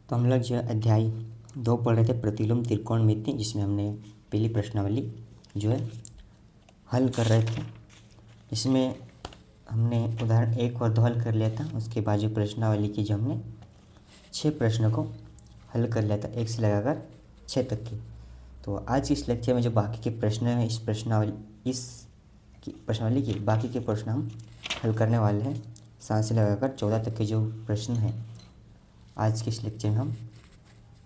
तो हम लोग जो अध्याय 2 पढ़ रहे थे प्रतिलोम त्रिकोणमिति, जिसमें हमने पहली प्रश्नावली जो है हल कर रहे थे। इसमें हमने उदाहरण 1 और 2 हल कर लिया था। उसके बाद जो प्रश्नावली की जो हमने 6 प्रश्नों को हल कर लिया था, 1 से लगाकर 6 तक की। तो आज इस लेक्चर में जो बाकी के प्रश्न हैं इस प्रश्नावली के बाकी के प्रश्न हम हल करने वाले हैं। 7 से लगाकर 14 तक के जो प्रश्न हैं आज के इस लेक्चर में हम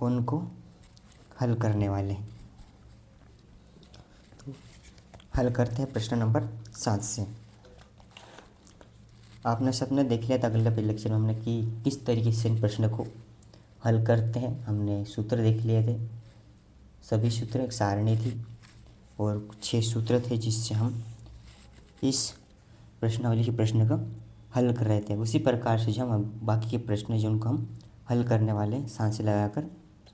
उनको हल करने वाले हैं। तो हल करते हैं प्रश्न नंबर 7 से। आपने सबने देख लिया था अगले लेक्चर में हमने कि किस तरीके से इन प्रश्न को हल करते हैं। हमने सूत्र देख लिए थे, सभी सूत्र, एक सारणी थी और 6 सूत्र थे जिससे हम इस प्रश्नावली के प्रश्न का हल कर रहे थे। उसी प्रकार से जो हम बाकी के प्रश्न जो उनको हम हल करने वाले हैं 7 से लगाकर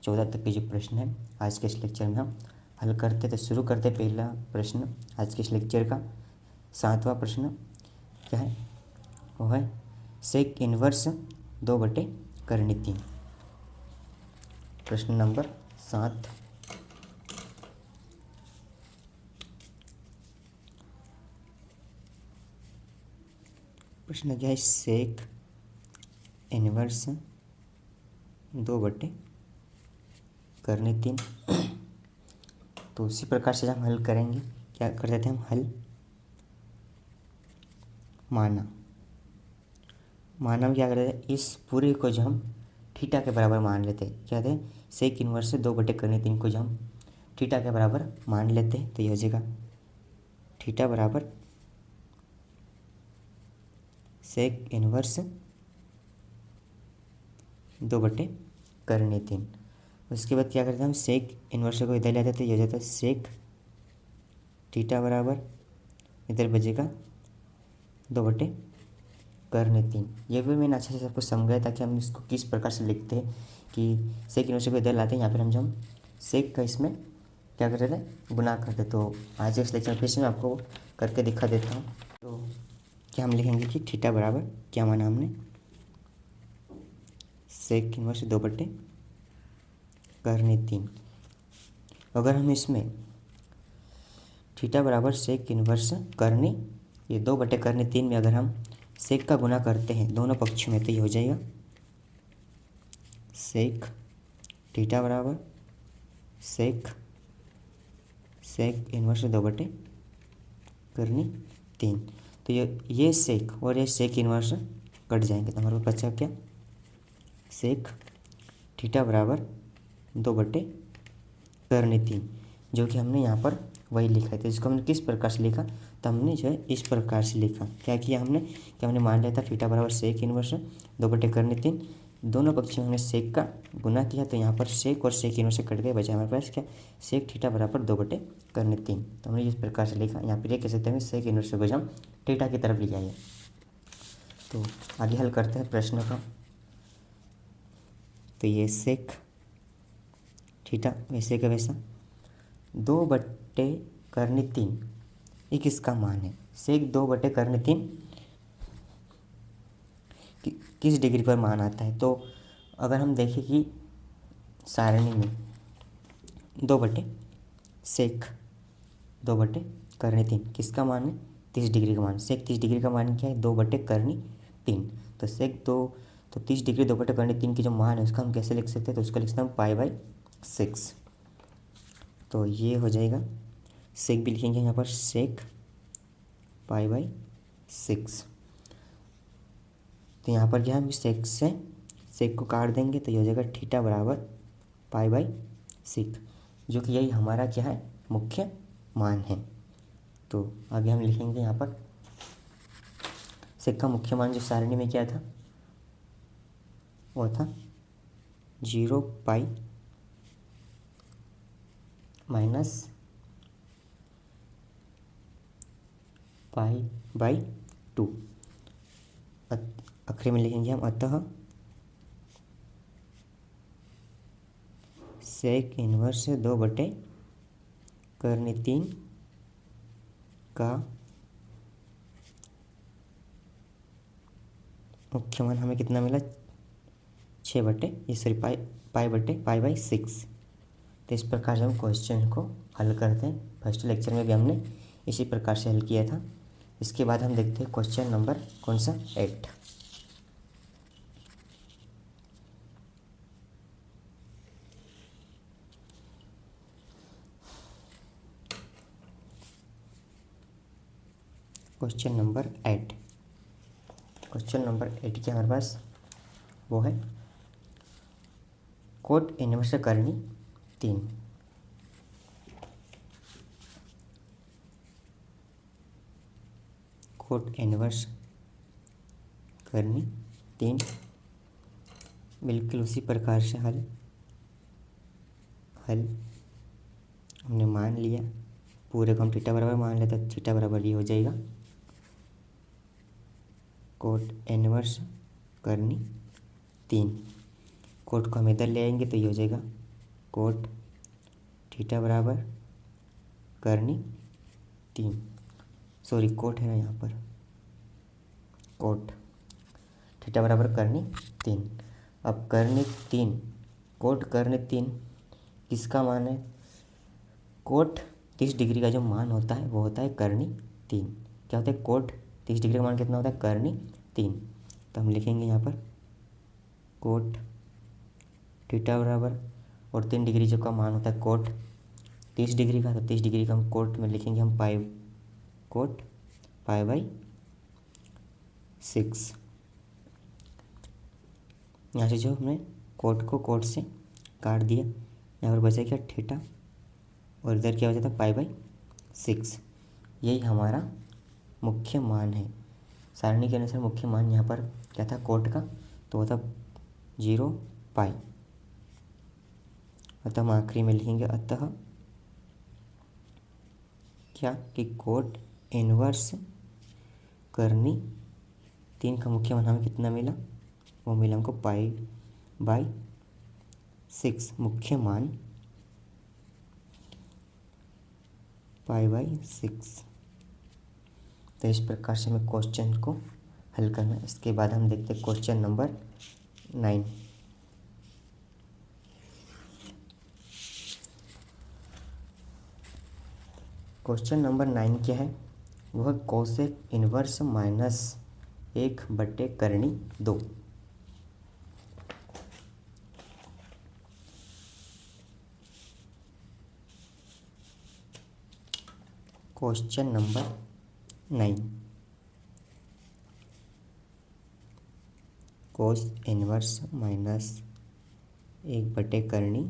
14 तक के जो प्रश्न हैं आज के इस लेक्चर में हम हल करते। तो शुरू करते पहला प्रश्न आज के इस लेक्चर का 7वां प्रश्न क्या है, वो है सेक इनवर्स 2/3। प्रश्न नंबर 7। प्रश्न क्या है, सेक इनवर्स 2/3। तो उसी प्रकार से हम हल करेंगे। क्या करते थे हम हल, माना क्या करते थे, इस पूरे को जो हम थीटा के बराबर मान लेते। क्या थे, सेक इनवर्स 2/3 को जो हम थीटा के बराबर मान लेते तो ये हो जाएगा थीटा बराबर सेक इनवर्स 2/3। उसके बाद क्या करते हैं हम, सेक इनवर्स को इधर ले जाते तो ये हो जाता है सेक थीटा बराबर इधर बचेगा 2/3। ये भी मैंने अच्छे से सबको समझाया ताकि हम इसको किस प्रकार से लिखते हैं कि सेक इनवर्स को इधर लाते हैं, यहाँ पर हम सेक का इसमें क्या करते थे, गुना करते। तो आज इस लेक्चर फिर से मैं आपको करके दिखा देता हूँ। तो क्या हम लिखेंगे कि थीटा बराबर क्या माना हमने, सेक इनवर्स 2/3। अगर हम इसमें थीटा बराबर सेक इनवर्स करनी ये 2/3 में अगर हम सेक का गुना करते हैं दोनों पक्षों में तो ये हो जाएगा सेक थीटा बराबर सेक इनवर्स 2/3। तो ये सेक और ये सेक इनवर्स कट जाएंगे तो हमारे पास बचा क्या, सेक थीटा बराबर 2/3, जो कि हमने यहाँ पर वही लिखा है। तो इसको हमने किस प्रकार से लिखा, तो हमने जो है इस प्रकार से लिखा। क्या किया हमने, क्या हमने मान लिया था थीटा बराबर सेक इनवर्स 2/3, दोनों पक्षों में हमने सेक का गुना किया तो यहाँ पर सेक और सेक इनवर्स कट गए, बचा हमारे पास क्या, सेक थीटा बराबर 2/3। तो हमने इस प्रकार से लिखा। यहाँ पर ये कह सकते हैं सेक इनवर्स को हम थीटा की तरफ ले आइए। तो आगे हल करते हैं प्रश्न का। तो ये सेक थीटा वैसे का वैसा 2/3 ये किसका मान है, सेक 2/3 किस डिग्री पर मान आता है। तो अगर हम देखें कि सारणी में सेक 2/3 किसका मान है, 30 डिग्री का मान। सेक 30 डिग्री का मान क्या है, 2/3। तो सेक 30 डिग्री 2/3 की जो मान है उसका हम कैसे लिख सकते हैं, तो उसको लिख सकते हैं π/6। तो ये हो जाएगा, सेक भी लिखेंगे यहाँ पर सेक π/6। तो यहाँ पर क्या हम सेक से सेक को काट देंगे तो ये हो जाएगा थीटा बराबर π/6, जो कि यही हमारा क्या है, मुख्य मान है। तो आगे हम लिखेंगे यहाँ पर सेक का मुख्य मान जो सारणी में क्या था, वो था 0 π -π/2। आखिरी में लिखेंगे हम अतः सेक इनवर्स 2/3 का मुख्य मान हमें कितना मिला, 6 बटे ये सॉरी पाई बटे पाई बाई 6। तो इस प्रकार से हम क्वेश्चन को हल करते हैं। फर्स्ट लेक्चर में भी हमने इसी प्रकार से हल किया था। इसके बाद हम देखते हैं क्वेश्चन नंबर कौन सा 8। क्वेश्चन नंबर 8 क्या हमारे पास वो है कोट इनवर्स करनी 3। कोट इनवर्स करनी 3 बिल्कुल उसी प्रकार से हल हमने मान लिया। पूरे को हम थीटा बराबर मान लेते हैं, थीटा बराबर ये हो जाएगा कोट इनवर्स करनी 3। कोट को हम इधर ले आएंगे तो ये हो जाएगा कोट थीटा बराबर करनी 3। सॉरी कोट है ना यहाँ पर, कोट थीटा बराबर करनी 3। अब करनी 3 कोट करनी 3 किसका मान है? कोट 30 डिग्री का जो मान होता है वो होता है करनी 3। क्या होता है? कोट 30 डिग्री का मान कितना होता है? करनी 3। तो हम लिखेंगे यहाँ पर कोट थीटा बराबर और 3 डिग्री जो का मान होता है कोट 30 डिग्री का, तो 30 डिग्री का हम कोट में लिखेंगे हम कोट पाई बाई 6। यहाँ से जो हमने कोट को कोट से काट दिया, यहाँ पर बचा क्या? थीटा, और इधर क्या हो जाता है? Pi by 6। यही हमारा मुख्य मान है। सारणी के अनुसार मुख्य मान यहाँ पर क्या था कोट का? तो वो था 0 पाई। अतः हम आखिरी में लिखेंगे अतः क्या कि कोट इनवर्स करनी 3 का मुख्य मान हमें कितना मिला? वो मिला हमको पाई बाई 6। मुख्य मान पाई बाई 6। तो इस प्रकार से हमें क्वेश्चन को हल करना है। इसके बाद हम देखते हैं क्वेश्चन नंबर 9। क्वेश्चन नंबर 9 क्या है? वह कोसेक इनवर्स माइनस 1 बटे करनी 2। Question number 9 cos inverse minus 1 बटे करनी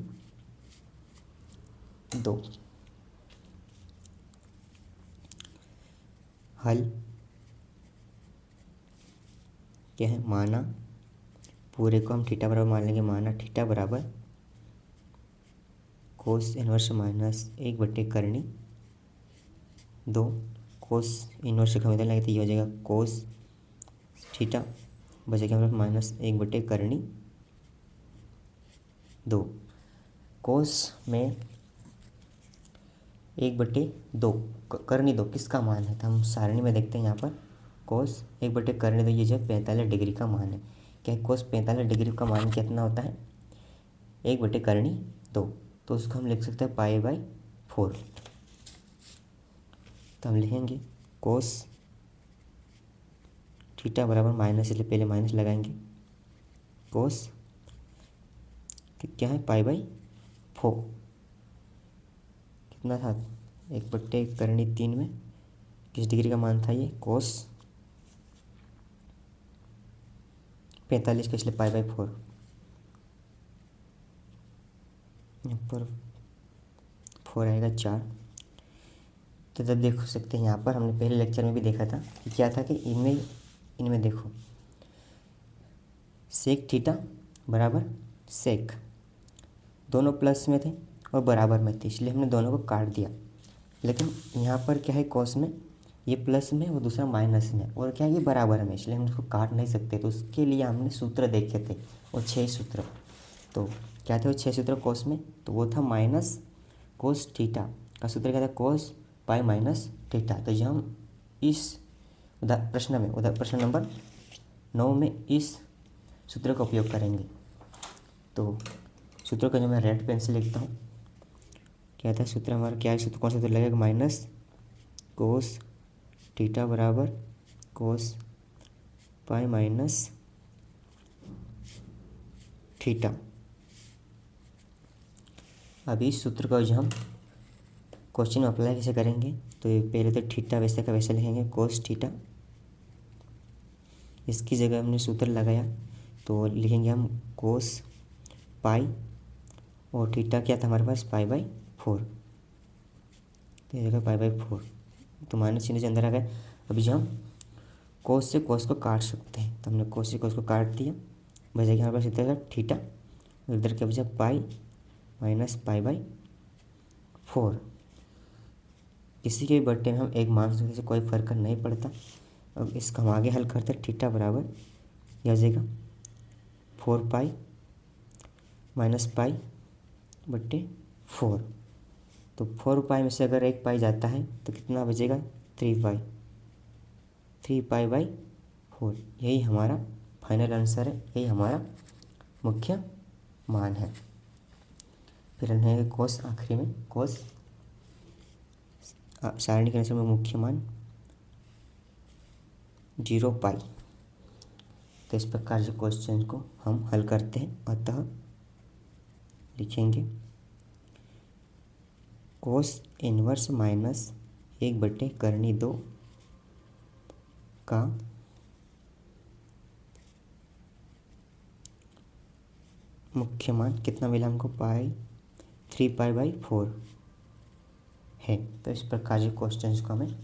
2। हल क्या है? माना पूरे को हम थीटा बराबर मान लेंगे। माना थीटा बराबर कोस इनवर्स माइनस 1 बटे करनी 2। कोस इनवर्स का मतलब लगे तो ये हो जाएगा कोस थीटा बचेगा हमारे माइनस 1 बटे करनी 2। कोस में 1 बटे 2 करनी 2 किसका मान है? तो हम सारणी में देखते हैं यहाँ पर कोस 1 बटे करनी 2 ये जो 45 डिग्री का मान है। क्या है? कोस 45 डिग्री का मान कितना होता है? 1 बटे करनी 2। तो उसको हम लिख सकते हैं पाई बाई 4। तो हम लिखेंगे कोस थीटा बराबर माइनस, इसलिए पहले माइनस लगाएंगे। कोस क्या है? पाई बाई 4 कितना था? 1 बटे करनी 3 में किस डिग्री का मान था ये? कोस 45 का, इसलिए पाई बाई 4। यहाँ पर 4 आएगा 4। तो जब देख सकते हैं यहाँ पर हमने पहले लेक्चर में भी देखा था कि क्या था कि इनमें देखो सेक थीटा बराबर सेक दोनों प्लस में थे और बराबर में थे, इसलिए हमने दोनों को काट दिया। लेकिन यहाँ पर क्या है? कोस में ये प्लस में और दूसरा माइनस में, और क्या ये बराबर में, इसलिए हम इसको काट नहीं सकते। तो उसके लिए हमने सूत्र देखे थे वो 6 सूत्र। तो क्या थे वो 6 सूत्र कोस में? तो वो था माइनस कोस थीटा का सूत्र क्या था? कोस पाई माइनस थीटा। तो जो हम इस प्रश्न नंबर 9 में इस सूत्र का उपयोग करेंगे। तो सूत्र का जो मैं रेड पेन से लिखता हूँ, क्या था सूत्र हमारा, क्या है सूत्र, कौन सा सूत्र लगेगा, माइनस कोस थीटा बराबर कोस पाई माइनस थीटा। अभी इस सूत्र का जो हम क्वेश्चन में अप्लाई कैसे करेंगे, तो ये पहले तो थीटा वैसे का वैसे लिखेंगे कोस थीटा, इसकी जगह हमने सूत्र लगाया तो लिखेंगे हम कोस पाई, और थीटा क्या था हमारे पास, पाई बाई 4, तो ये जगह पाई बाई 4, तो माइनस चिन्ह से अंदर आ गए। अभी जो हम कोस से कोस को काट सकते हैं, तो हमने कोस से कोस को काट दिया, बचेगा हमारे पास इधर थीटा, इधर क्या बचा पाई माइनस पाई बाई 4। किसी के भी बट्टे में हम एक मान सकते से कोई फर्क नहीं पड़ता। अब इसका हम आगे हल करते हैं, थीटा बराबर यह हो जाएगा 4 पाई माइनस पाई बट्टे 4, तो 4 पाई में से अगर एक पाई जाता है तो कितना बचेगा, 3 पाई, 3 पाई बाई 4। यही हमारा फाइनल आंसर है, यही हमारा मुख्य मान है। फिर है कोस, आखिरी में कोस सारणी के अनुसार में मुख्य मान 0 पाई। तो इस प्रकार से क्वेश्चन को हम हल करते हैं। अतः लिखेंगे कोस इनवर्स माइनस 1/2 का मुख्य मान कितना मिला हमको, पाई 3 पाई बाई 4 है। तो इस प्रकार के क्वेश्चन को हमें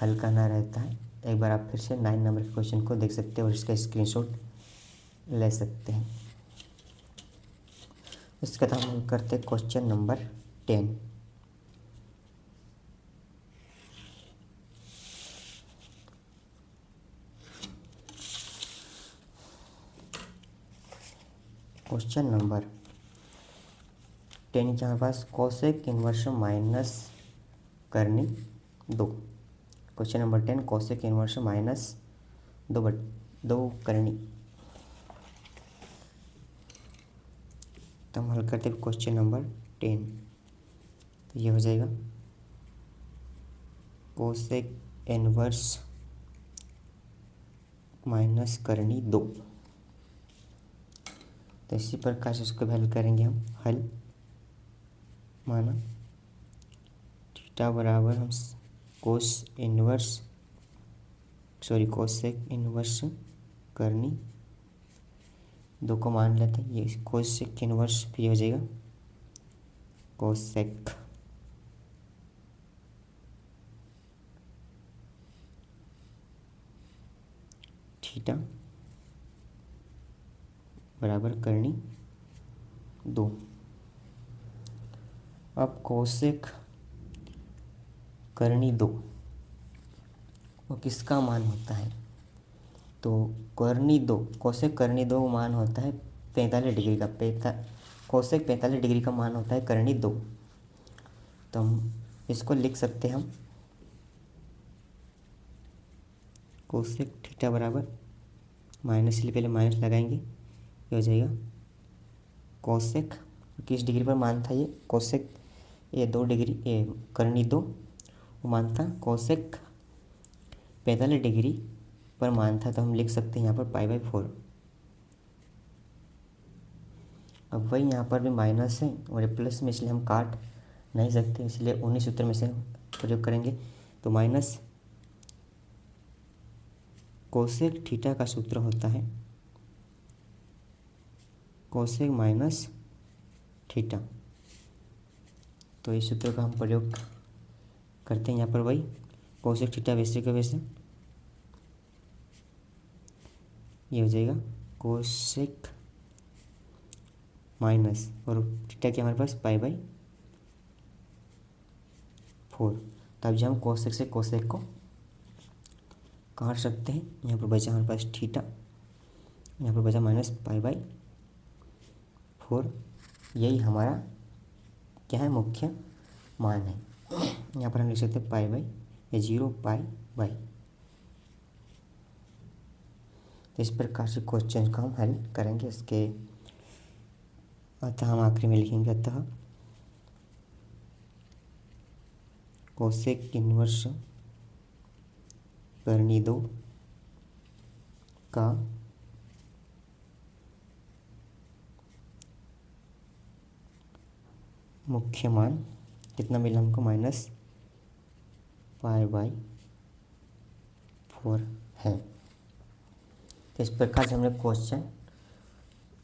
हल करना रहता है। एक बार आप फिर से 9 नंबर के क्वेश्चन को देख सकते हैं और इसका स्क्रीनशॉट ले सकते हैं। इसके बाद हम करते हैं क्वेश्चन नंबर 10। क्वेश्चन नंबर 10 के हमारे पास कोसेक इन्वर्स माइनस करनी 2। Question number 10 cosec inverse minus 2 करनी। तो हम हल करते हैं क्वेश्चन नंबर 10। तो ये हो जाएगा कोसेक इन्वर्स माइनस करनी 2। तो इसी प्रकार से इसको भी हल करेंगे हम। हल माना थीटा बराबर हम कोसेक इन्वर्स करनी 2 को मान लेते हैं। ये कोसेक इन्वर्स भी हो जाएगा कोसेक थीटा बराबर करनी 2। अब कोसेक करनी 2 वो किसका मान होता है, तो कोसेक करनी 2 मान होता है 45 डिग्री का। कोसेक 45 डिग्री का मान होता है करनी 2। तो हम इसको लिख सकते हैं, हम कोसेक थीटा बराबर माइनस, इसलिए पहले माइनस लगाएंगे, ये हो जाएगा कोसेक किस डिग्री पर मान था, ये कोसेक ये 2 डिग्री, ये करनी 2 वो मान था कोसेक 45 डिग्री पर मान था। तो हम लिख सकते हैं यहाँ पर पाई बाई 4। अब वही यहाँ पर भी माइनस है और ये प्लस में, इसलिए हम काट नहीं सकते, इसलिए उन्हीं सूत्र में से प्रयोग करेंगे। तो माइनस कोसेक थीटा का सूत्र होता है कोसेक माइनस थीटा। तो इस सूत्र का हम प्रयोग करते हैं यहाँ पर, वही कोसेक थीटा वैसे का वैसे, ये हो जाएगा कोसेक माइनस, और थीटा क्या हमारे पास पाई बाई 4। तब जब हम कोसेक से कोसेक को काट सकते हैं, यहाँ पर बचा हमारे पास थीटा, यहाँ पर बचा माइनस पाई बाई 4। यही हमारा क्या है, मुख्य मान है। यहाँ पर हम लिख सकते हैं पाई बाई, या 0 पाई बाई। तो इस प्रकार से क्वेश्चन को हम हल करेंगे। इसके अतः हम आखिरी में लिखेंगे अतः कोसेक इन्वर्स करनी दो का मुख्य मान कितना मिला हमको -π/4 है। तो इस प्रकार से हमने क्वेश्चन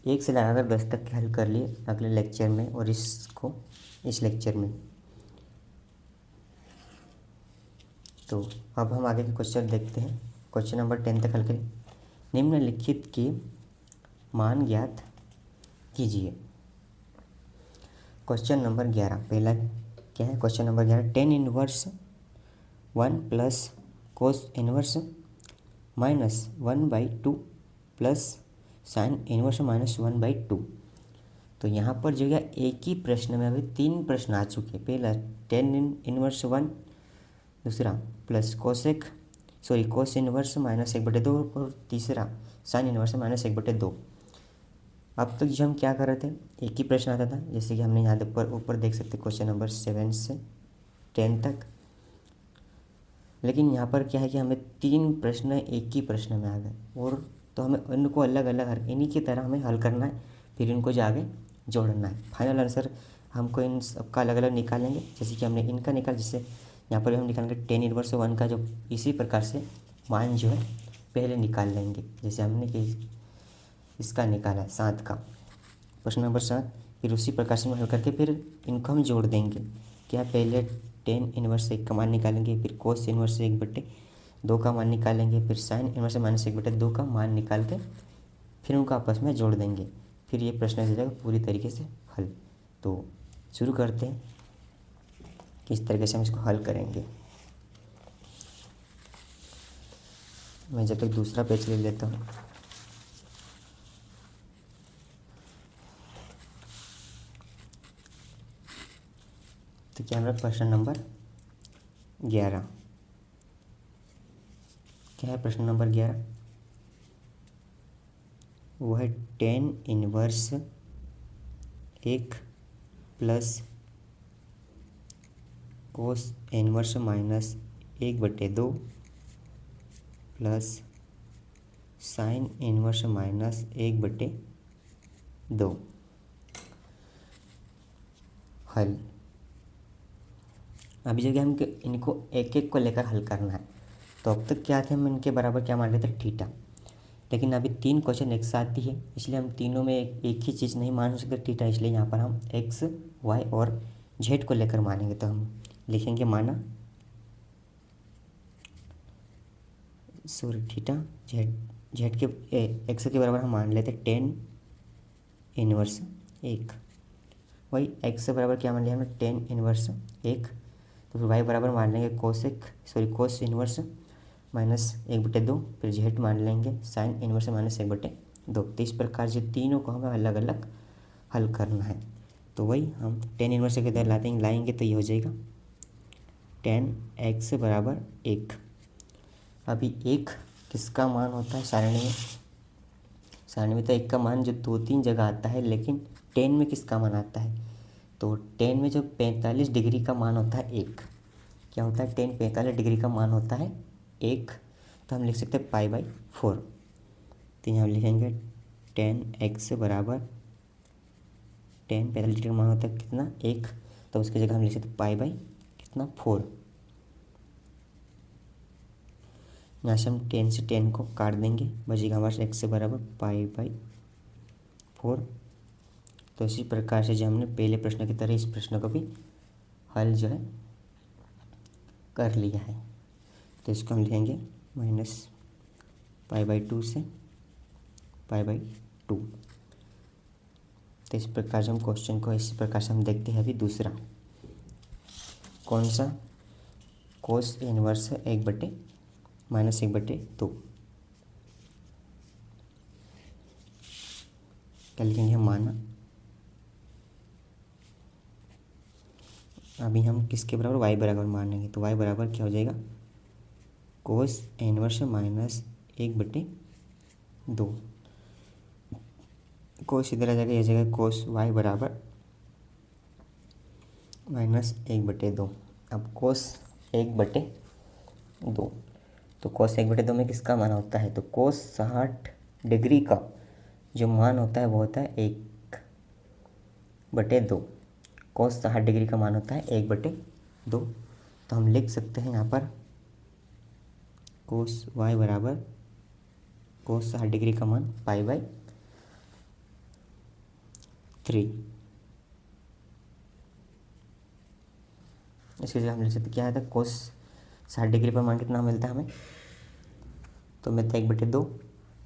1 से लगाकर 10 तक के हल कर लिए अगले लेक्चर में और इसको इस लेक्चर में। तो अब हम आगे के क्वेश्चन देखते हैं। क्वेश्चन नंबर 10 तक हल करें। निम्नलिखित के मान ज्ञात कीजिए। क्वेश्चन नंबर 11 पहला क्या है? Question number 11 tan inverse 1 plus cos inverse -1/2 plus sine inverse -1/2। तो यहाँ पर जो है एक ही प्रश्न में अभी 3 प्रश्न आ चुके हैं। पहला tan इनवर्स 1, दूसरा प्लस कोस इनवर्स -1/2 और तीसरा साइन इनवर्स -1/2। अब तक जो हम क्या कर रहे थे, एक ही प्रश्न आता था, जैसे कि हमने यहाँ ऊपर देख सकते क्वेश्चन नंबर 7 से 10 तक। लेकिन यहाँ पर क्या है कि हमें 3 प्रश्न एक ही प्रश्न में आ गए, और तो हमें इनको अलग अलग इन्हीं की तरह हमें हल करना है, फिर इनको जो आगे जोड़ना है। फाइनल आंसर हमको इन सबका अलग अलग निकालेंगे, जैसे कि हमने इनका निकाल, जिससे यहाँ पर हम निकालेंगे tan इनवर्स 1 का, जो इसी प्रकार से मान जो है पहले निकाल लेंगे, जैसे हमने कि इसका निकाला 7 का, प्रश्न नंबर 7। फिर उसी प्रकार से हल करके फिर इनको हम जोड़ देंगे। क्या पहले tan इनवर्स 1 का मान निकालेंगे, फिर कोस इनवर्स 1/2 का मान निकालेंगे, फिर साइन इनवर्स -1/2 का मान निकाल के फिर उनको आपस में जोड़ देंगे। फिर ये प्रश्न हो जाएगा पूरी तरीके से हल। तो शुरू करते हैं किस तरीके से हम इसको हल करेंगे। मैं जब तक दूसरा पेज ले लेता हूँ। तो क्या हमारा प्रश्न नंबर 11 क्या है? प्रश्न नंबर 11 वो है tan inverse 1 plus cos inverse -1/2 plus sine inverse -1/2। हल। अभी जगह हम इनको एक एक को लेकर हल करना है। तो अब तक क्या थे, हम इनके बराबर क्या मान रहे थे, थीटा। लेकिन अभी 3 क्वेश्चन एक साथ ही है, इसलिए हम तीनों में एक ही चीज़ नहीं मान सकते थीटा, इसलिए यहाँ पर हम x, y और z को लेकर मानेंगे। तो हम लिखेंगे थीटा z के x के बराबर हम मान लेते tan इनवर्स 1। वही x के बराबर क्या मान लिया हमने, tan इनवर्स 1। तो फिर y बराबर मान लेंगे कोस इनवर्स -1/2, फिर z मान लेंगे साइन इनवर्स -1/2। तो इस प्रकार से तीनों को हमें अलग अलग हल करना है। तो वही हम tan इनवर्स के इधर लाएंगे तो ये हो जाएगा tan x बराबर 1। अभी 1 किसका मान होता है सारणी में? सारणी में तो 1 का मान जो 2-3 जगह आता है, लेकिन tan में किसका मान आता है? तो tan में जो 45 डिग्री का मान होता है 1। क्या होता है? tan 45 डिग्री का मान होता है 1। तो हम लिख सकते हैं π/4। तो यहाँ लिखेंगे tan x बराबर tan 45 डिग्री का मान होता है कितना, 1। तो उसकी जगह हम लिख सकते π/कितना, 4। यहाँ से हम 10 से 10 को काट देंगे, बचेगा हमारे x बराबर π/4। तो इसी प्रकार से जो हमने पहले प्रश्न की तरह इस प्रश्न को भी हल जो है कर लिया है। तो इसको हम लिखेंगे -π/2 से π/2। तो इस प्रकार से हम क्वेश्चन को इसी प्रकार से हम देखते हैं। अभी दूसरा कौन सा, कोस इनवर्स 1/-2। क्या लिखेंगे हम, माना। अभी हम किसके बराबर, y बराबर मानेंगे। तो y बराबर क्या हो जाएगा, कोस इनवर्स -1/2। कोस इधर आ जाएगा, ये जगह कोस वाई बराबर -1/2। अब कोस 1/2, तो कोस 1/2 में किसका मान होता है, तो कोस 60 डिग्री का जो मान होता है वो होता है 1/2। कोस 60 डिग्री का मान होता है 1/2। तो हम लिख सकते हैं यहाँ पर कोस वाई बराबर कोस 60 डिग्री का मान π/3। इसकी जगह हम लिख सकते क्या है, कोस 60 डिग्री पर मान कितना मिलता है हमें, तो मिलता है 1/2।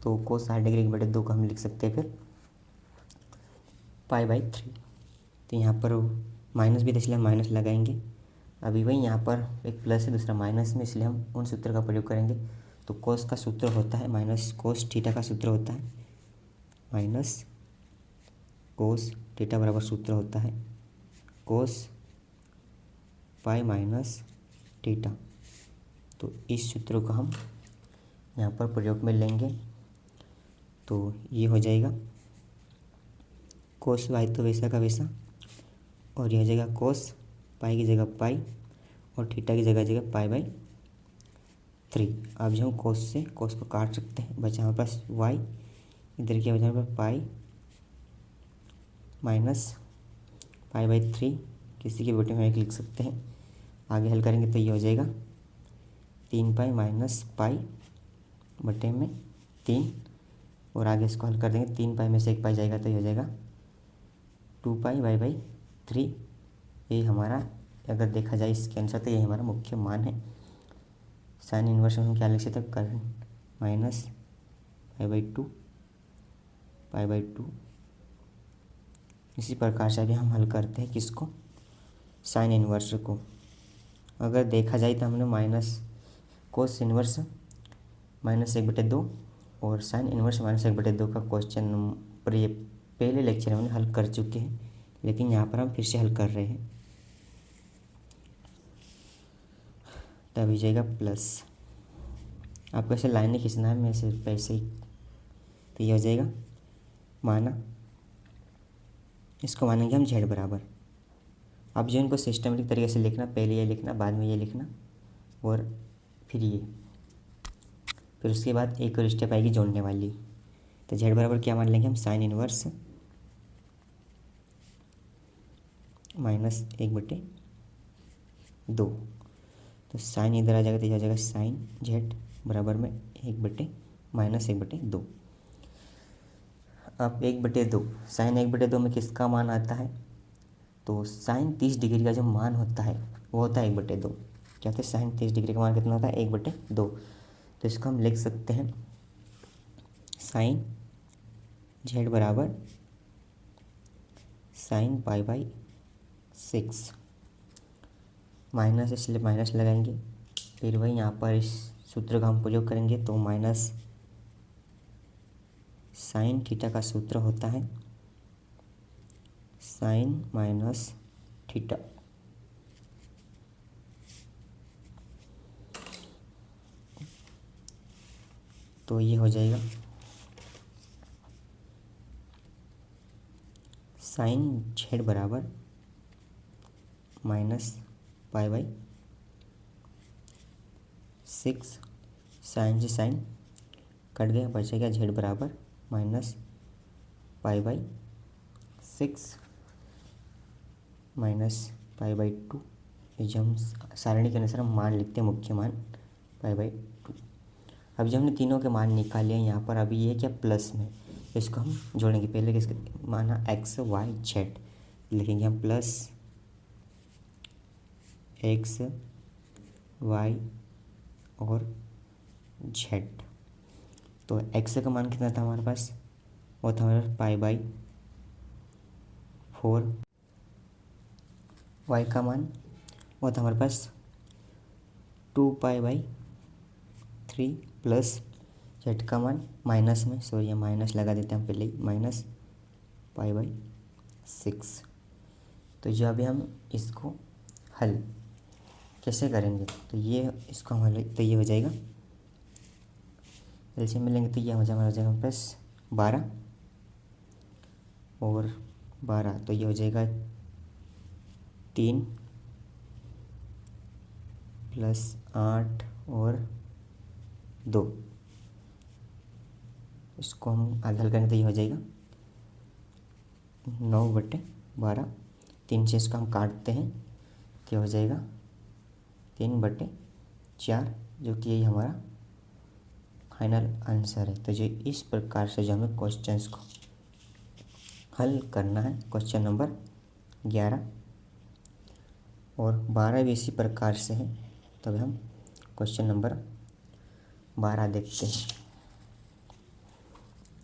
तो कोस 60 डिग्री 1/2 को हम लिख सकते हैं फिर π/3। तो यहाँ पर माइनस भी था इसलिए हम माइनस लगाएंगे। अभी वही यहाँ पर एक प्लस है दूसरा माइनस में, इसलिए हम उन सूत्र का प्रयोग करेंगे। तो कोस का सूत्र होता है माइनस कोस थीटा का सूत्र होता है माइनस कोस थीटा बराबर सूत्र होता है कोस पाई माइनस थीटा। तो इस सूत्र को हम यहाँ पर प्रयोग में लेंगे, तो ये हो जाएगा कोस वाई तो वैसा का वैसा, और यह हो जाएगा कोस पाई की जगह पाई और थीटा की जगह π/3। अब जो हम कोस से कोस को काट सकते हैं, बचा हमारे पास वाई, इधर क्या बचा हमारे पास पाई माइनस π/3, किसी के बेटे में लिख सकते हैं। आगे हल करेंगे तो ये हो जाएगा 3π माइनस पाई बटे में 3, और आगे इसको हल कर देंगे 3π में से 1π जाएगा तो ये हो जाएगा 2π/3। ये हमारा अगर देखा जाए इसके अनुसार तो ये हमारा मुख्य मान है। साइन इन्वर्स हम क्या लिख सकते हैं, करंट माइनस π/2। इसी प्रकार से अभी हम हल करते हैं किसको, साइन इन्वर्स को। अगर देखा जाए तो हमने माइनस कोस इन्वर्स -1/2 और साइन इन्वर्स -1/2 का क्वेश्चन पर ये पहले लेक्चर में हमने हल कर चुके हैं, लेकिन यहाँ पर हम फिर से हल कर रहे हैं। तब हो जाएगा प्लस, आपको ऐसे लाइन नहीं खींचना है, मैं सिर्फ ऐसे ही, तो ये हो जाएगा माना, इसको मानेंगे हम z बराबर। अब जो इनको सिस्टमेटिक तरीके से लिखना, पहले ये लिखना बाद में ये लिखना और फिर ये, फिर उसके बाद एक और स्टेप आएगी जोड़ने वाली। तो z बराबर क्या मान लेंगे हम, साइन इन्वर्स -1/2। तो साइन इधर आ जाएगा तो ये आ जाएगा साइन z बराबर में 1/-2। अब 1/2 साइन 1/2 में किसका मान आता है, तो साइन 30 डिग्री का जो मान होता है वो होता है 1/2। क्या होता है, साइन 30 डिग्री का मान कितना होता है, 1/2। तो इसको हम लिख सकते हैं साइन z बराबर साइन π/6, माइनस इसलिए माइनस लगाएंगे, फिर वही यहाँ पर इस सूत्र का हम प्रयोग करेंगे। तो माइनस साइन थीटा का सूत्र होता है साइन माइनस थीटा। तो ये हो जाएगा साइन z बराबर -π/6, साइन से साइन कट गया, बचेगा z बराबर -π/6 -π/2। जो हम सारणी के अनुसार हम मान लिखते हैं, मुख्य मान π/2। अब जब हमने तीनों के मान निकाले हैं यहाँ पर, अभी ये क्या प्लस में, इसको हम जोड़ेंगे। पहले किसके माना x y z लिखेंगे हम, प्लस x y और z। तो x का मान कितना था हमारे पास, वो था हमारे पास π/4। y का मान वो था हमारे पास 2π/3 प्लस z का मान माइनस में, सॉरी माइनस लगा देते हैं हम पहले ही, -π/6। तो जो अभी हम इसको हल कैसे करेंगे, तो ये इसको हम हल, तो ये हो जाएगा एलसीएम में लेंगे तो ये हो जाएगा हमारे पास 12 और 12, तो ये हो जाएगा 3 + 8 और 2। इसको हम हल करेंगे तो ये हो जाएगा 9/12। 3 से इसको हम काटते हैं, क्या हो जाएगा 3/4, जो कि यही हमारा फाइनल आंसर है। तो जो इस प्रकार से जो हमें क्वेश्चंस को हल करना है, क्वेश्चन नंबर 11 और 12 भी इसी प्रकार से है। तब हम क्वेश्चन नंबर 12 देखते हैं।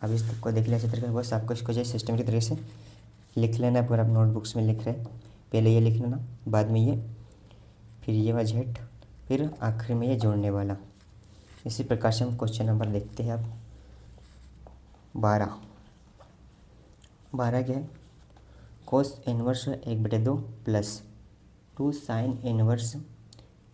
अब इसको देख लिया अच्छी तरीके से। बस आपको इसको जो सिस्टमेटिक तरीके से लिख लेना है। अगर आप नोटबुक्स में लिख रहे हैं, पहले ये लिख लेना, बाद में ये, फिर ये वाला Z, फिर आखिर में ये जोड़ने वाला। इसी प्रकार से हम क्वेश्चन नंबर देखते हैं। अब 12 क्या है, cos inverse 1/2 plus 2 sin inverse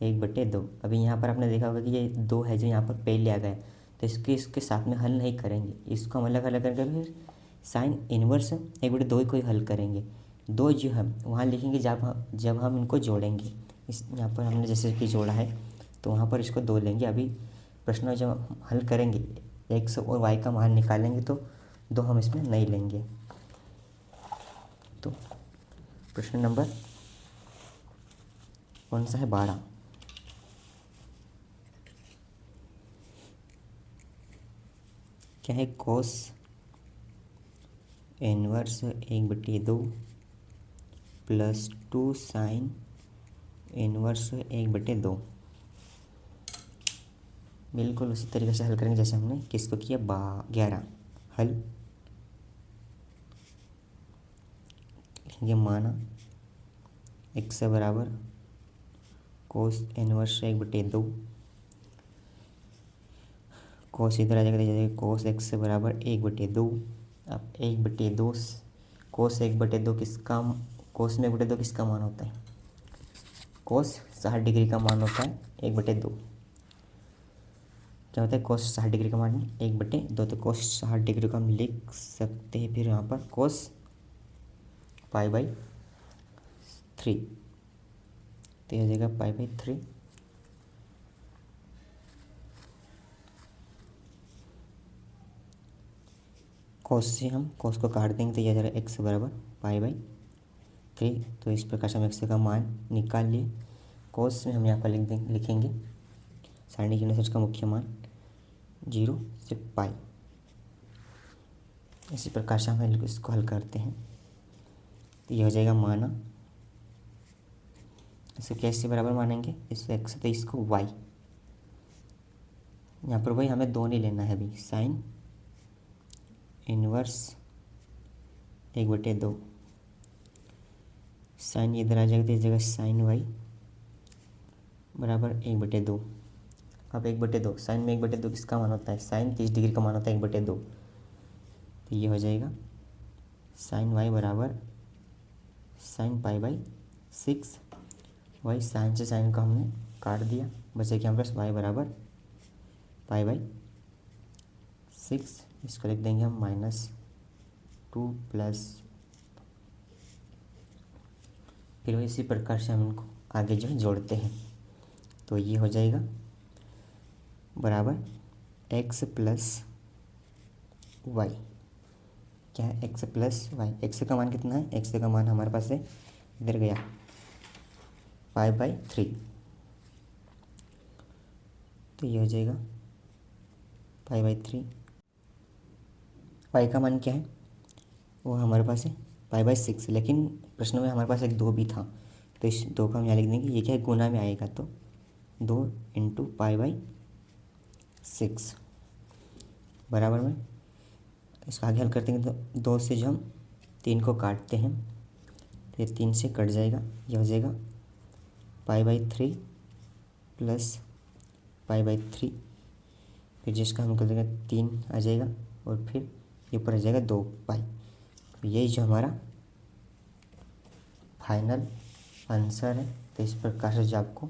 1/2। अभी यहाँ पर आपने देखा होगा कि ये 2 है जो यहाँ पर पहले आ गया, तो इसके साथ में हल नहीं करेंगे, इसको हम अलग अलग करके फिर साइन इनवर्स 1/2 ही कोई हल करेंगे। 2 जो है वहाँ लिखेंगे जब हम इनको जोड़ेंगे। इस यहाँ पर हमने जैसे कि जोड़ा है तो वहाँ पर इसको 2 लेंगे। अभी प्रश्न में जब हम हल करेंगे x और y का मान निकालेंगे तो 2 हम इसमें नहीं लेंगे। तो प्रश्न नंबर कौन सा है, 12। क्या है, cos inverse 1/2 plus 2 sin inverse 1/2। बिल्कुल उसी तरीके से हल करेंगे जैसे हमने किसको किया, 11। हल लिखेंगे, माना x बराबर cos इनवर्स 1/2, cos इधर आ जाएगा, cos x बराबर 1/2। अब 1/2 cos 1/2 किसका, cos में 1/2 किसका मान होता है, cos 60 डिग्री का मान होता है 1/2। क्या होता है, cos 60 डिग्री का मान 1/2। तो cos 60 डिग्री को हम लिख सकते हैं फिर यहाँ पर cos π/3, तो हो जाएगा π/3। cos से हम cos को काट देंगे तो यह जाएगा x बराबर π/3। तो इस प्रकार से हम x का मान निकाल लिए। cos में हम यहाँ पर लिखेंगे सारणी के अनुसार इसका मुख्य मान 0 से π। इसी प्रकार से हम इसको हल करते हैं तो यह हो जाएगा, माना इसे कैसे बराबर मानेंगे, इसको x तो इसको y। यहाँ पर वही हमें 2 नहीं लेना है अभी, साइन इनवर्स 1/2, साइन इधर आ जाएगा तो इस जगह साइन y बराबर 1/2। अब 1/2 साइन में 1/2 किसका मान होता है, साइन 30 डिग्री का मान होता है 1/2। तो ये हो जाएगा साइन y बराबर साइन π/6। वही साइन से साइन को हमने काट दिया, बचेगा हमारे पास y बराबर π/6। इसको लिख देंगे हम -2 प्लस, फिर इसी प्रकार से हम इनको आगे जो है जोड़ते हैं। तो ये हो जाएगा बराबर x + y। क्या है, x + y। x का मान कितना है, x का मान हमारे पास है इधर गया π/3। तो ये हो जाएगा π/3। y का मान क्या है, वो हमारे पास है π/6, लेकिन प्रश्न में हमारे पास एक 2 भी था, तो इस 2 को हम यहाँ लिख देंगे। ये क्या है, गुना में आएगा, तो 2 × π/6 बराबर में इसका आगे हल करते हैं। तो 2 से जो हम 3 को काटते हैं तो ये 3 से कट जाएगा, ये हो जाएगा π/3 प्लस π/3। फिर जिसका हम कर देंगे 3 आ जाएगा और फिर ये ऊपर आ जाएगा 2π। तो यही जो हमारा फाइनल आंसर है। तो इस प्रकार से जो आपको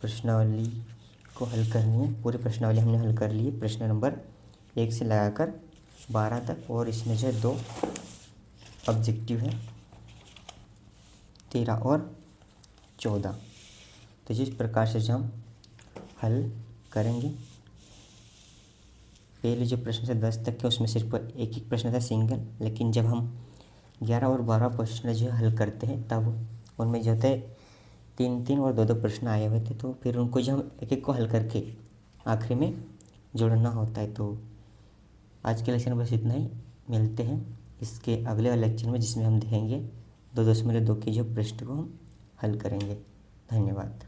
प्रश्नावली को हल करनी है, पूरी प्रश्नावली हमने हल कर ली है, प्रश्न नंबर 1 से लगाकर 12 तक। और इसमें जो है 2 ऑब्जेक्टिव है 13 और 14। तो जिस प्रकार से हम हल करेंगे, पहले जो प्रश्न से 10 तक के उसमें सिर्फ एक एक प्रश्न था सिंगल, लेकिन जब हम 11 और 12 प्रश्न जो हल करते हैं तब उनमें जो होता है 3-3 और 2-2 प्रश्न आए हुए थे, तो फिर उनको जो हम एक एक को हल करके आखिरी में जोड़ना होता है। तो आज के लेक्चर में बस इतना ही, मिलते हैं इसके अगले लेक्चर में जिसमें हम देखेंगे 2.2 के जो प्रश्न को हम हल करेंगे। धन्यवाद।